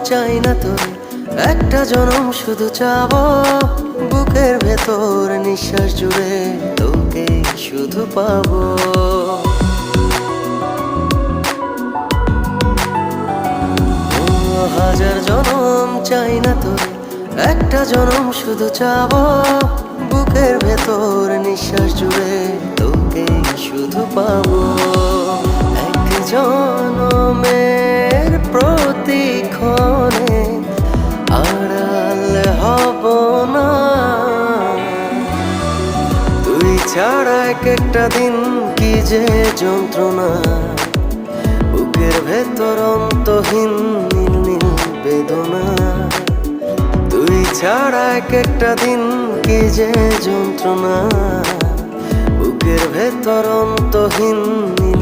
চাই না তোর, একটা জনম শুধু চাবো বুকের ভেতর নিঃশ্বাস জুড়ে তোকে শুধু পাবো। হাজার জনম চাই না তোর, একটা জনম শুধু চাবো বুকের ভেতর নিঃশ্বাস জুড়ে তোকে শুধু পাবো। এক জনমের প্রতিক্ষণে আড়াল হব না, তুই ছাড়া এক একটা দিন কি যে যন্ত্রণা, বুকের ভেতর অন্তহীন নীল নীল বেদনা। তুই ছাড়া এক একটা দিন কি যে যন্ত্রণা, বুকের ভেতর অন্তহীন নীল